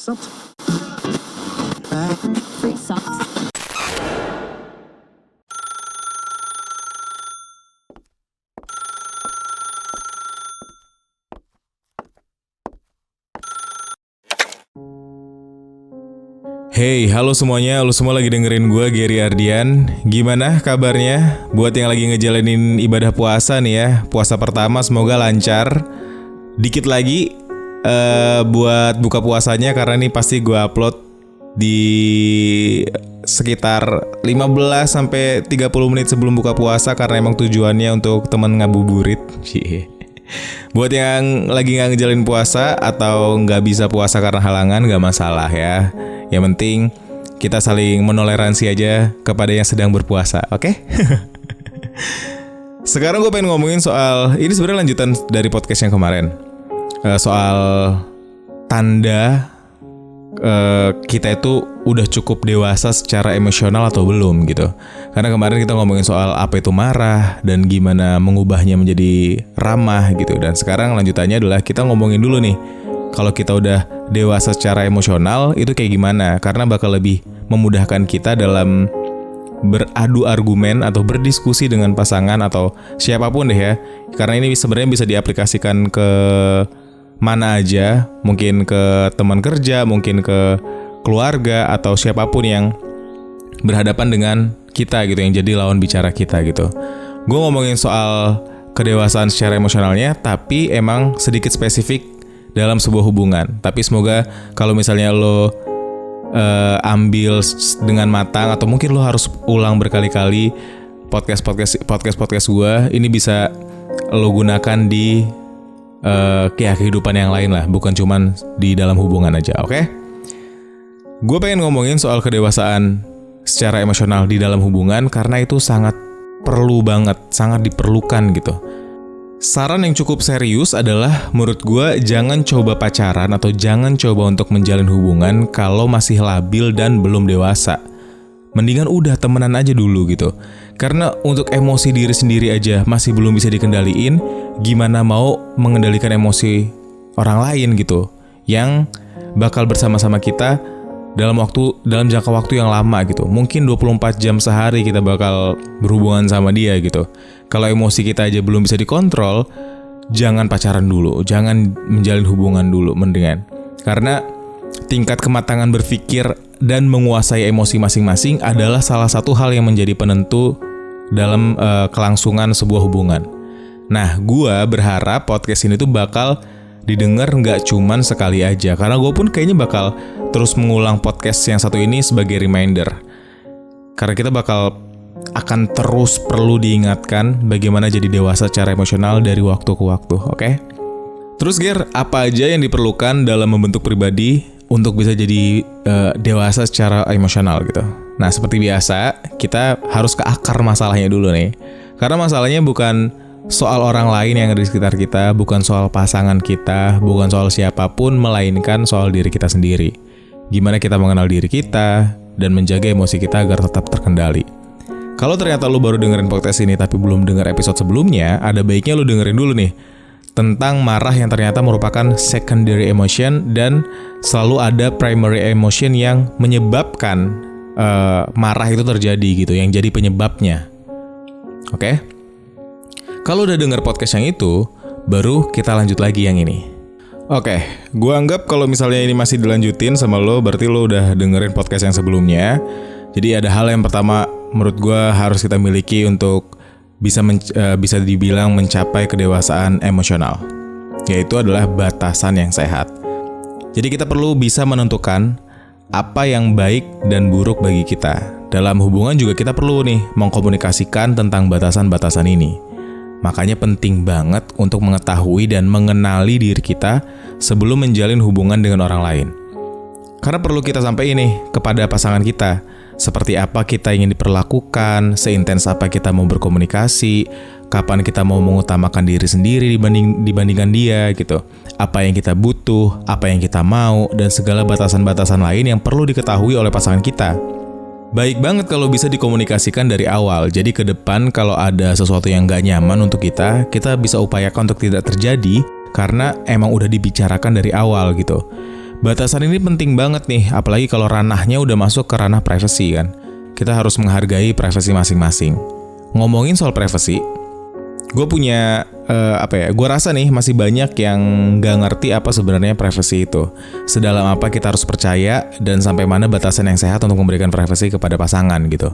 Free socks. Hey, halo semuanya, lu semua lagi dengerin gue, Gary Ardian. Gimana kabarnya? Buat yang lagi ngejalanin ibadah puasa nih ya, puasa pertama semoga lancar. Dikit lagi buat buka puasanya, karena ini pasti gue upload di sekitar 15-30 menit sebelum buka puasa, karena emang tujuannya untuk teman ngabuburit. Buat yang lagi gak ngejalanin puasa atau gak bisa puasa karena halangan, gak masalah ya. Yang penting kita saling menoleransi aja kepada yang sedang berpuasa, oke? Sekarang gue pengen ngomongin soal, ini sebenarnya lanjutan dari podcast yang kemarin, soal tanda kita itu udah cukup dewasa secara emosional atau belum gitu. Karena kemarin kita ngomongin soal apa itu marah dan gimana mengubahnya menjadi ramah gitu. Dan sekarang lanjutannya adalah kita ngomongin dulu nih, kalau kita udah dewasa secara emosional itu kayak gimana? Karena bakal lebih memudahkan kita dalam beradu argumen atau berdiskusi dengan pasangan atau siapapun deh ya. Karena ini sebenarnya bisa diaplikasikan ke mana aja, mungkin ke teman kerja, mungkin ke keluarga atau siapapun yang berhadapan dengan kita gitu, yang jadi lawan bicara kita gitu. Gue ngomongin soal kedewasaan secara emosionalnya, tapi emang sedikit spesifik dalam sebuah hubungan. Tapi semoga kalau misalnya lo ambil dengan matang, atau mungkin lo harus ulang berkali-kali podcast gue, ini bisa lo gunakan di kehidupan yang lain lah, bukan cuman di dalam hubungan aja, oke? Gue pengen ngomongin soal kedewasaan secara emosional di dalam hubungan, karena itu sangat perlu banget, sangat diperlukan gitu. Saran yang cukup serius adalah, menurut gue, jangan coba pacaran atau jangan coba untuk menjalin hubungan kalau masih labil dan belum dewasa. Mendingan udah temenan aja dulu gitu. Karena untuk emosi diri sendiri aja masih belum bisa dikendaliin, gimana mau mengendalikan emosi orang lain gitu, yang bakal bersama-sama kita dalam jangka waktu yang lama gitu. Mungkin 24 jam sehari kita bakal berhubungan sama dia gitu. Kalau emosi kita aja belum bisa dikontrol, jangan pacaran dulu, jangan menjalin hubungan dulu mendingan. Karena tingkat kematangan berpikir dan menguasai emosi masing-masing adalah salah satu hal yang menjadi penentu dalam kelangsungan sebuah hubungan. Nah, gue berharap podcast ini tuh bakal didengar nggak cuman sekali aja, karena gue pun kayaknya bakal terus mengulang podcast yang satu ini sebagai reminder. Karena kita akan terus perlu diingatkan bagaimana jadi dewasa secara emosional dari waktu ke waktu, oke? Terus Ger, apa aja yang diperlukan dalam membentuk pribadi untuk bisa jadi dewasa secara emosional gitu? Nah, seperti biasa, kita harus ke akar masalahnya dulu nih. Karena masalahnya bukan soal orang lain yang ada di sekitar kita, bukan soal pasangan kita, bukan soal siapapun, melainkan soal diri kita sendiri. Gimana kita mengenal diri kita dan menjaga emosi kita agar tetap terkendali. Kalau ternyata lu baru dengerin podcast ini tapi belum denger episode sebelumnya, ada baiknya lu dengerin dulu nih tentang marah yang ternyata merupakan secondary emotion dan selalu ada primary emotion yang menyebabkan marah itu terjadi gitu, yang jadi penyebabnya. Oke? Kalau udah denger podcast yang itu, baru kita lanjut lagi yang ini. Oke, gue anggap kalau misalnya ini masih dilanjutin sama lo, berarti lo udah dengerin podcast yang sebelumnya. Jadi ada hal yang pertama menurut gue harus kita miliki untuk bisa dibilang mencapai kedewasaan emosional, yaitu adalah batasan yang sehat. Jadi kita perlu bisa menentukan apa yang baik dan buruk bagi kita. Dalam hubungan juga kita perlu nih mengkomunikasikan tentang batasan-batasan ini. Makanya penting banget untuk mengetahui dan mengenali diri kita sebelum menjalin hubungan dengan orang lain. Karena perlu kita sampaikan nih kepada pasangan kita, seperti apa kita ingin diperlakukan, seintens apa kita mau berkomunikasi, kapan kita mau mengutamakan diri sendiri dibandingkan dia gitu. Apa yang kita butuh, apa yang kita mau, dan segala batasan-batasan lain yang perlu diketahui oleh pasangan kita. Baik banget kalau bisa dikomunikasikan dari awal. Jadi ke depan kalau ada sesuatu yang gak nyaman untuk kita bisa upayakan untuk tidak terjadi karena emang udah dibicarakan dari awal gitu. Batasan ini penting banget nih, apalagi kalau ranahnya udah masuk ke ranah privacy kan. Kita harus menghargai privasi masing-masing. Ngomongin soal privacy, gue punya gue rasa nih masih banyak yang gak ngerti apa sebenarnya privacy itu. Sedalam apa kita harus percaya dan sampai mana batasan yang sehat untuk memberikan privacy kepada pasangan gitu.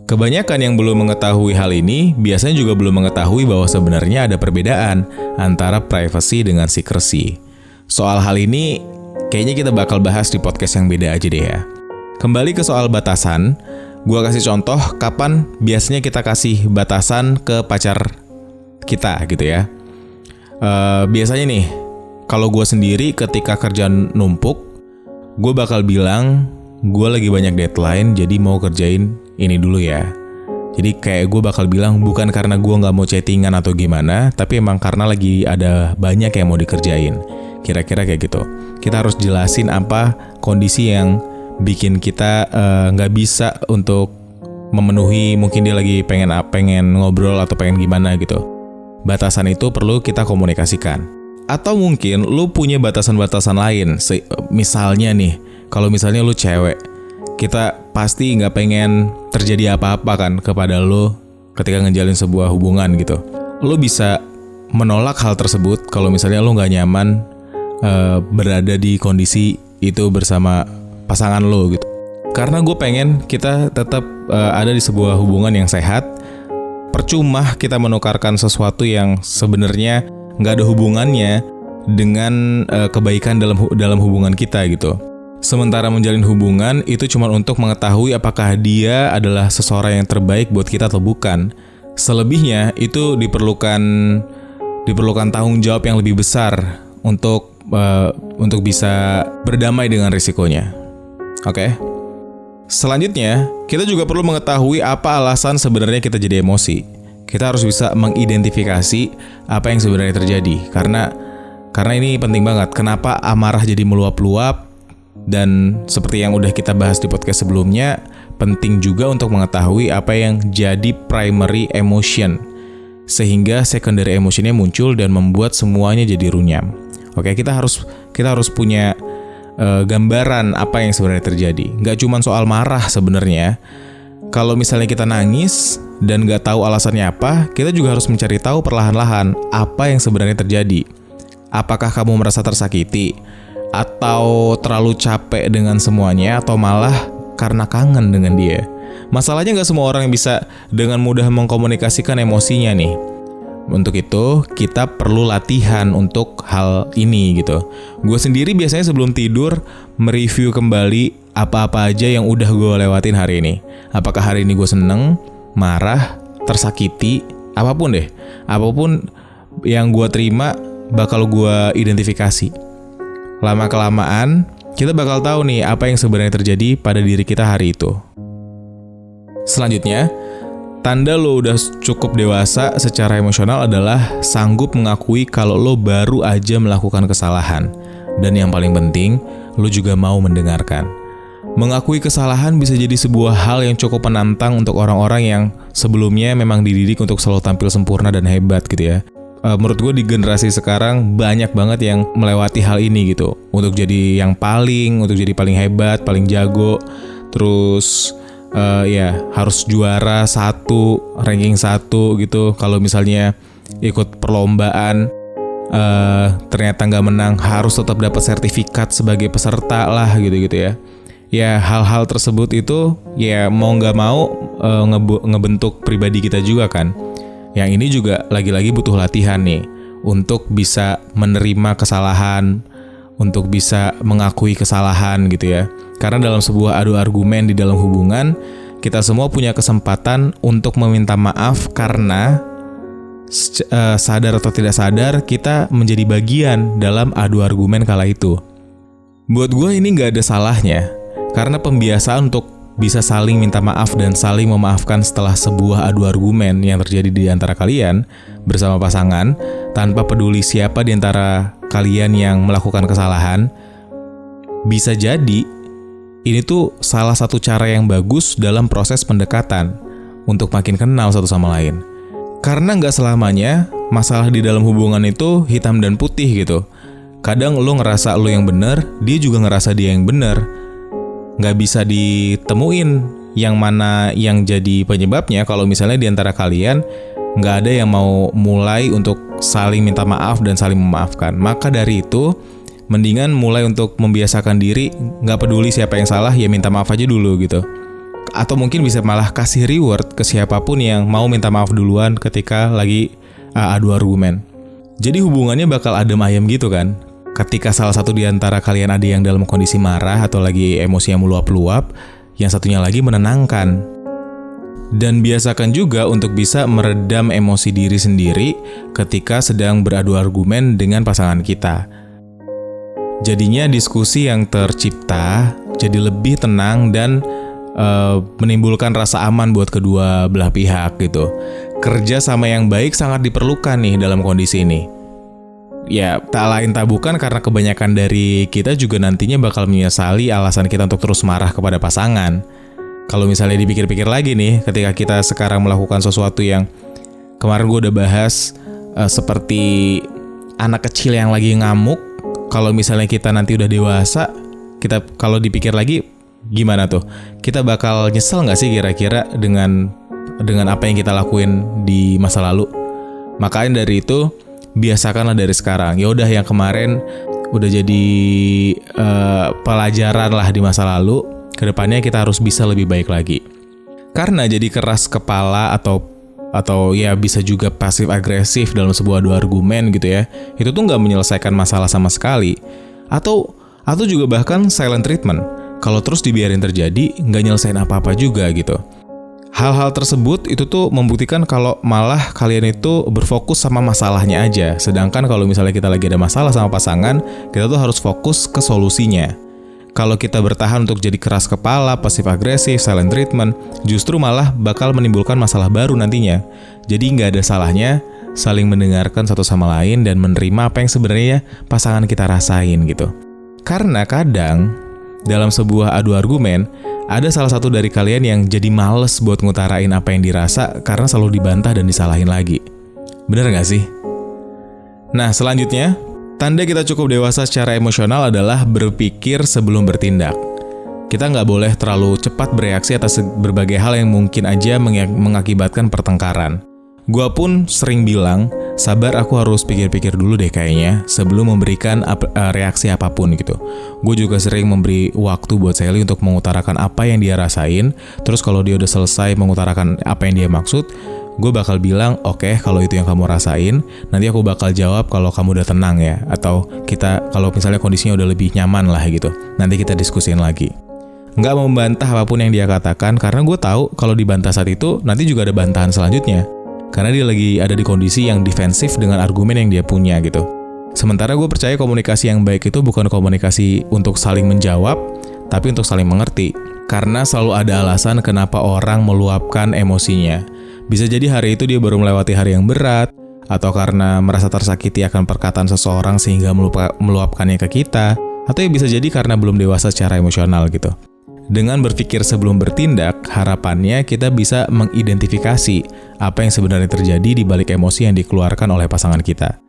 Kebanyakan yang belum mengetahui hal ini biasanya juga belum mengetahui bahwa sebenarnya ada perbedaan antara privacy dengan secrecy. Soal hal ini kayaknya kita bakal bahas di podcast yang beda aja deh ya. Kembali ke soal batasan, gue kasih contoh kapan biasanya kita kasih batasan ke pacar kita gitu ya. Biasanya nih, kalau gue sendiri ketika kerjaan numpuk, gue bakal bilang gue lagi banyak deadline jadi mau kerjain ini dulu ya. Jadi kayak gue bakal bilang bukan karena gue gak mau chattingan atau gimana, tapi emang karena lagi ada banyak yang mau dikerjain. Kira-kira kayak gitu. Kita harus jelasin apa kondisi yang bikin kita gak bisa untuk memenuhi, mungkin dia lagi pengen ngobrol atau pengen gimana gitu. Batasan itu perlu kita komunikasikan. Atau mungkin lu punya batasan-batasan lain. Misalnya nih, kalau misalnya lu cewek, kita pasti gak pengen terjadi apa-apa kan kepada lu ketika ngejalin sebuah hubungan gitu. Lu bisa menolak hal tersebut kalau misalnya lu gak nyaman berada di kondisi itu bersama pasangan lo gitu. Karena gue pengen kita tetap ada di sebuah hubungan yang sehat. Percuma kita menukarkan sesuatu yang sebenarnya nggak ada hubungannya dengan kebaikan dalam hubungan kita gitu. Sementara menjalin hubungan itu cuma untuk mengetahui apakah dia adalah seseorang yang terbaik buat kita atau bukan. Selebihnya itu diperlukan tanggung jawab yang lebih besar untuk bisa berdamai dengan risikonya. Oke. Selanjutnya, kita juga perlu mengetahui apa alasan sebenarnya kita jadi emosi. Kita harus bisa mengidentifikasi apa yang sebenarnya terjadi. Karena ini penting banget. Kenapa amarah jadi meluap-luap, dan seperti yang udah kita bahas di podcast sebelumnya, penting juga untuk mengetahui apa yang jadi primary emotion, sehingga secondary emotionnya muncul dan membuat semuanya jadi runyam. Oke, kita harus punya gambaran apa yang sebenarnya terjadi. Gak cuma soal marah sebenarnya. Kalau misalnya kita nangis dan gak tahu alasannya apa, kita juga harus mencari tahu perlahan-lahan apa yang sebenarnya terjadi. Apakah kamu merasa tersakiti? Atau terlalu capek dengan semuanya? Atau malah karena kangen dengan dia? Masalahnya gak semua orang yang bisa dengan mudah mengkomunikasikan emosinya nih. Untuk itu, kita perlu latihan untuk hal ini gitu. Gue sendiri biasanya sebelum tidur mereview kembali apa-apa aja yang udah gue lewatin hari ini. Apakah hari ini gue seneng, marah, tersakiti, apapun deh. Apapun yang gue terima bakal gue identifikasi. Lama-kelamaan, kita bakal tahu nih apa yang sebenarnya terjadi pada diri kita hari itu. Selanjutnya, tanda lo udah cukup dewasa secara emosional adalah sanggup mengakui kalau lo baru aja melakukan kesalahan. Dan yang paling penting, lo juga mau mendengarkan. Mengakui kesalahan bisa jadi sebuah hal yang cukup menantang untuk orang-orang yang sebelumnya memang dididik untuk selalu tampil sempurna dan hebat gitu ya. Menurut gue di generasi sekarang banyak banget yang melewati hal ini gitu. Untuk jadi yang untuk jadi paling hebat, paling jago, terus harus juara 1, ranking 1 gitu. Kalau misalnya ikut perlombaan ternyata nggak menang, harus tetap dapat sertifikat sebagai peserta lah gitu ya. Ya hal-hal tersebut itu ya mau nggak mau ngebentuk pribadi kita juga kan. Yang ini juga lagi-lagi butuh latihan nih untuk bisa menerima kesalahan, untuk bisa mengakui kesalahan gitu ya. Karena dalam sebuah adu argumen di dalam hubungan, kita semua punya kesempatan untuk meminta maaf karena sadar atau tidak sadar kita menjadi bagian dalam adu argumen kala itu. Buat gue ini gak ada salahnya, karena pembiasaan untuk bisa saling minta maaf dan saling memaafkan setelah sebuah adu argumen yang terjadi di antara kalian bersama pasangan, tanpa peduli siapa di antara kalian yang melakukan kesalahan, bisa jadi ini tuh salah satu cara yang bagus dalam proses pendekatan untuk makin kenal satu sama lain. Karena nggak selamanya masalah di dalam hubungan itu hitam dan putih gitu. Kadang lo ngerasa lo yang bener, dia juga ngerasa dia yang bener. Nggak bisa ditemuin yang mana yang jadi penyebabnya kalau misalnya di antara kalian nggak ada yang mau mulai untuk saling minta maaf dan saling memaafkan. Maka dari itu, mendingan mulai untuk membiasakan diri, nggak peduli siapa yang salah, ya minta maaf aja dulu gitu. Atau mungkin bisa malah kasih reward ke siapapun yang mau minta maaf duluan ketika lagi adu argumen. Jadi hubungannya bakal adem ayem gitu kan. Ketika salah satu di antara kalian ada yang dalam kondisi marah atau lagi emosi yang meluap-luap, yang satunya lagi menenangkan. Dan biasakan juga untuk bisa meredam emosi diri sendiri ketika sedang beradu argumen dengan pasangan kita. Jadinya diskusi yang tercipta jadi lebih tenang dan menimbulkan rasa aman buat kedua belah pihak gitu. Kerja sama yang baik sangat diperlukan nih dalam kondisi ini. Ya, tak lain tak bukan karena kebanyakan dari kita juga nantinya bakal menyesali alasan kita untuk terus marah kepada pasangan. Kalau misalnya dipikir-pikir lagi nih, ketika kita sekarang melakukan sesuatu yang kemarin gue udah bahas, seperti anak kecil yang lagi ngamuk, kalau misalnya kita nanti udah dewasa, kita kalau dipikir lagi, gimana tuh? Kita bakal nyesel nggak sih kira-kira dengan apa yang kita lakuin di masa lalu? Makanya dari itu biasakanlah dari sekarang. Ya udah yang kemarin udah jadi pelajaran lah di masa lalu. Kedepannya kita harus bisa lebih baik lagi. Karena jadi keras kepala atau ya bisa juga pasif agresif dalam sebuah adu argumen gitu ya. Itu tuh nggak menyelesaikan masalah sama sekali. Atau juga bahkan silent treatment. Kalau terus dibiarin terjadi, nggak nyelesain apa-apa juga gitu. Hal-hal tersebut itu tuh membuktikan kalau malah kalian itu berfokus sama masalahnya aja. Sedangkan kalau misalnya kita lagi ada masalah sama pasangan, kita tuh harus fokus ke solusinya. Kalau kita bertahan untuk jadi keras kepala, pasif agresif, silent treatment, justru malah bakal menimbulkan masalah baru nantinya. Jadi nggak ada salahnya saling mendengarkan satu sama lain dan menerima apa yang sebenarnya pasangan kita rasain gitu. Karena kadang dalam sebuah adu argumen, ada salah satu dari kalian yang jadi males buat ngutarain apa yang dirasa karena selalu dibantah dan disalahin lagi. Bener gak sih? Nah, selanjutnya, tanda kita cukup dewasa secara emosional adalah berpikir sebelum bertindak. Kita nggak boleh terlalu cepat bereaksi atas berbagai hal yang mungkin aja mengakibatkan pertengkaran. Gua pun sering bilang, sabar, aku harus pikir-pikir dulu deh kayaknya sebelum memberikan reaksi apapun gitu. Gue juga sering memberi waktu buat Sally untuk mengutarakan apa yang dia rasain. Terus kalau dia udah selesai mengutarakan apa yang dia maksud, gue bakal bilang, oke, kalau itu yang kamu rasain, nanti aku bakal jawab kalau kamu udah tenang ya. Atau kalau misalnya kondisinya udah lebih nyaman lah gitu, nanti kita diskusin lagi. Nggak membantah apapun yang dia katakan, karena gue tahu kalau dibantah saat itu, nanti juga ada bantahan selanjutnya. Karena dia lagi ada di kondisi yang defensif dengan argumen yang dia punya gitu. Sementara gue percaya komunikasi yang baik itu bukan komunikasi untuk saling menjawab, tapi untuk saling mengerti. Karena selalu ada alasan kenapa orang meluapkan emosinya. Bisa jadi hari itu dia baru melewati hari yang berat, atau karena merasa tersakiti akan perkataan seseorang sehingga meluapkannya ke kita, atau ya bisa jadi karena belum dewasa secara emosional gitu. Dengan berpikir sebelum bertindak, harapannya kita bisa mengidentifikasi apa yang sebenarnya terjadi di balik emosi yang dikeluarkan oleh pasangan kita.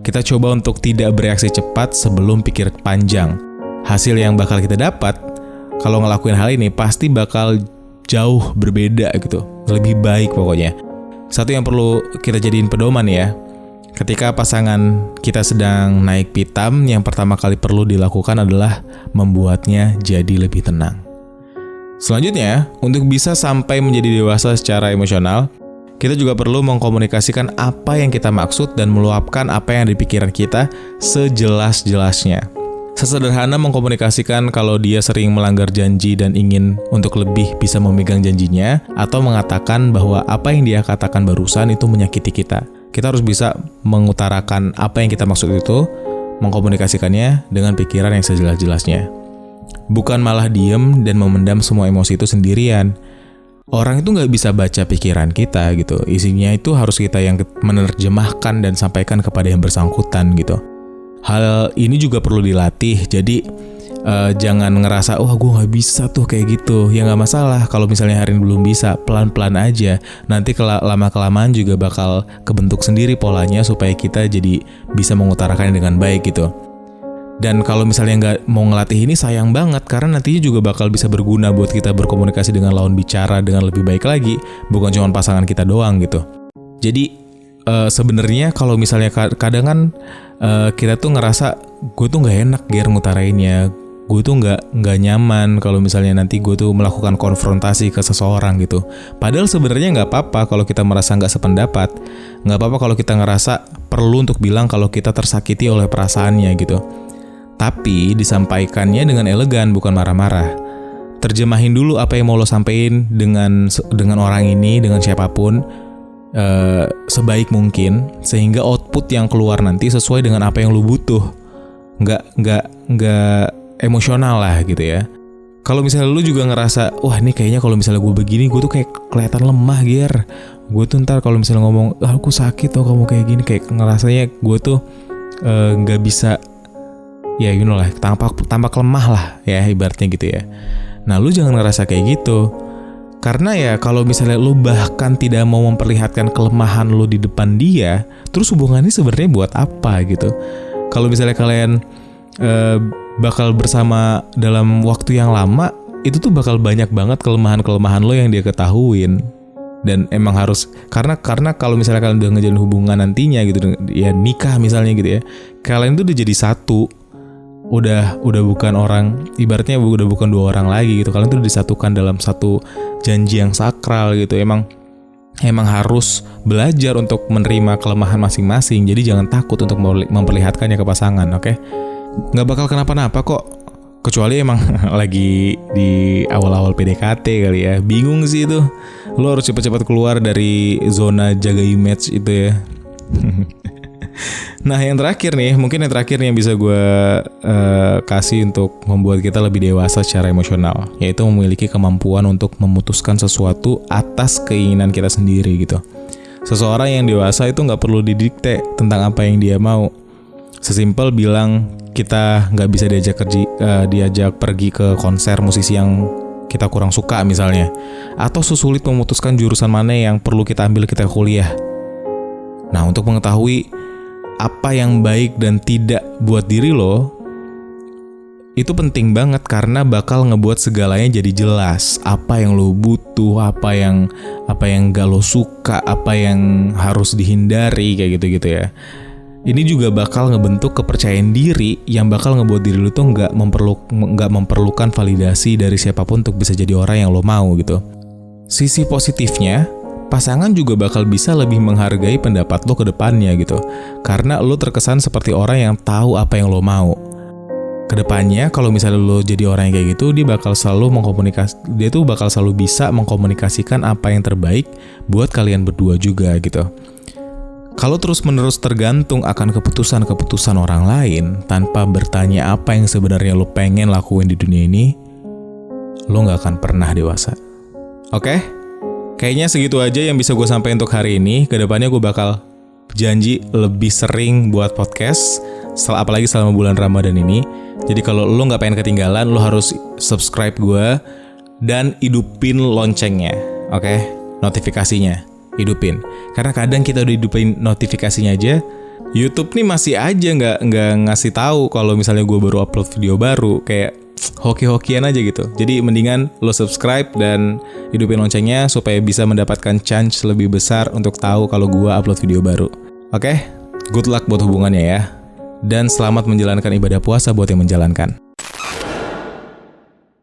Kita coba untuk tidak bereaksi cepat sebelum pikir panjang. Hasil yang bakal kita dapat, kalau ngelakuin hal ini pasti bakal jauh berbeda gitu. Lebih baik pokoknya. Satu yang perlu kita jadiin pedoman ya. Ketika pasangan kita sedang naik pitam, yang pertama kali perlu dilakukan adalah membuatnya jadi lebih tenang. Selanjutnya, untuk bisa sampai menjadi dewasa secara emosional, kita juga perlu mengkomunikasikan apa yang kita maksud dan meluapkan apa yang ada di pikiran kita sejelas-jelasnya. Sesederhana mengkomunikasikan kalau dia sering melanggar janji dan ingin untuk lebih bisa memegang janjinya, atau mengatakan bahwa apa yang dia katakan barusan itu menyakiti kita. Kita harus bisa mengutarakan apa yang kita maksud itu, mengkomunikasikannya dengan pikiran yang sejelas-jelasnya. Bukan malah diem dan memendam semua emosi itu sendirian. Orang itu nggak bisa baca pikiran kita gitu. Isinya itu harus kita yang menerjemahkan dan sampaikan kepada yang bersangkutan gitu. Hal ini juga perlu dilatih. Jadi jangan ngerasa, gue nggak bisa tuh kayak gitu. Ya nggak masalah. Kalau misalnya hari ini belum bisa, pelan-pelan aja. Nanti lama-kelamaan juga bakal kebentuk sendiri polanya supaya kita jadi bisa mengutarakannya dengan baik gitu. Dan kalau misalnya nggak mau ngelatih ini sayang banget, karena nantinya juga bakal bisa berguna buat kita berkomunikasi dengan lawan bicara dengan lebih baik lagi, bukan cuma pasangan kita doang gitu. Jadi sebenarnya kalau misalnya kadang kan kita tuh ngerasa gue tuh nggak enak ngutarainnya, gue tuh nggak nyaman kalau misalnya nanti gue tuh melakukan konfrontasi ke seseorang gitu. Padahal sebenarnya nggak apa-apa kalau kita merasa nggak sependapat, nggak apa-apa kalau kita ngerasa perlu untuk bilang kalau kita tersakiti oleh perasaannya gitu. Tapi disampaikannya dengan elegan, bukan marah-marah. Terjemahin dulu apa yang mau lo sampein dengan orang ini, dengan siapapun, sebaik mungkin, sehingga output yang keluar nanti sesuai dengan apa yang lo butuh. Nggak emosional lah gitu ya. Kalau misalnya lo juga ngerasa, wah ini kayaknya kalau misalnya gue begini, gue tuh kayak kelihatan lemah, Ger. Gue tuh ntar kalau misalnya ngomong, aku sakit tau kamu kayak gini, kayak ngerasanya gue tuh nggak bisa. Ya lah, tampak lemah lah ya ibaratnya gitu ya. Nah lu jangan ngerasa kayak gitu. Karena ya kalau misalnya lu bahkan tidak mau memperlihatkan kelemahan lu di depan dia, terus hubungannya sebenarnya buat apa gitu. Kalau misalnya kalian bakal bersama dalam waktu yang lama, itu tuh bakal banyak banget kelemahan-kelemahan lo yang dia ketahuin. Dan emang harus, karena kalau misalnya kalian udah ngejalin hubungan nantinya gitu, ya nikah misalnya gitu ya, kalian tuh udah jadi satu. Udah bukan orang, ibaratnya udah bukan dua orang lagi gitu. Kalian tuh disatukan dalam satu janji yang sakral gitu. Emang harus belajar untuk menerima kelemahan masing-masing. Jadi jangan takut untuk memperlihatkannya ke pasangan, oke? Nggak bakal kenapa-napa kok. Kecuali emang lagi di awal-awal PDKT kali ya. Bingung sih itu. Lo harus cepat-cepat keluar dari zona jaga image itu ya. Nah yang terakhir nih, mungkin yang terakhir yang bisa gue kasih untuk membuat kita lebih dewasa secara emosional, yaitu memiliki kemampuan untuk memutuskan sesuatu atas keinginan kita sendiri gitu. Seseorang yang dewasa itu gak perlu didikte tentang apa yang dia mau. Sesimpel bilang kita gak bisa diajak pergi ke konser musisi yang kita kurang suka misalnya, atau sesulit memutuskan jurusan mana yang perlu kita ambil ketika kuliah. Nah untuk mengetahui apa yang baik dan tidak buat diri lo, itu penting banget karena bakal ngebuat segalanya jadi jelas. Apa yang lo butuh, apa yang gak lo suka, apa yang harus dihindari, kayak gitu-gitu ya. Ini juga bakal ngebentuk kepercayaan diri yang bakal ngebuat diri lo tuh gak memperlukan validasi dari siapapun untuk bisa jadi orang yang lo mau gitu. Sisi positifnya, pasangan juga bakal bisa lebih menghargai pendapat lo ke depannya gitu. Karena lo terkesan seperti orang yang tahu apa yang lo mau. Kedepannya kalau misalnya lo jadi orang yang kayak gitu, dia tuh bakal selalu bisa mengkomunikasikan apa yang terbaik buat kalian berdua juga gitu. Kalau terus-menerus tergantung akan keputusan-keputusan orang lain tanpa bertanya apa yang sebenarnya lo pengen lakuin di dunia ini, lo gak akan pernah dewasa. Oke? Kayaknya segitu aja yang bisa gue sampaikan untuk hari ini. Kedepannya gue bakal janji lebih sering buat podcast, apalagi selama bulan Ramadan ini. Jadi kalau lo gak pengen ketinggalan, lo harus subscribe gue dan hidupin loncengnya, oke? Notifikasinya, hidupin. Karena kadang kita udah hidupin notifikasinya aja, YouTube nih masih aja nggak ngasih tahu kalau misalnya gue baru upload video baru, kayak hoki-hokian aja gitu. Jadi mendingan lo subscribe dan hidupin loncengnya supaya bisa mendapatkan chance lebih besar untuk tahu kalau gue upload video baru. Oke? Good luck buat hubungannya ya. Dan selamat menjalankan ibadah puasa buat yang menjalankan.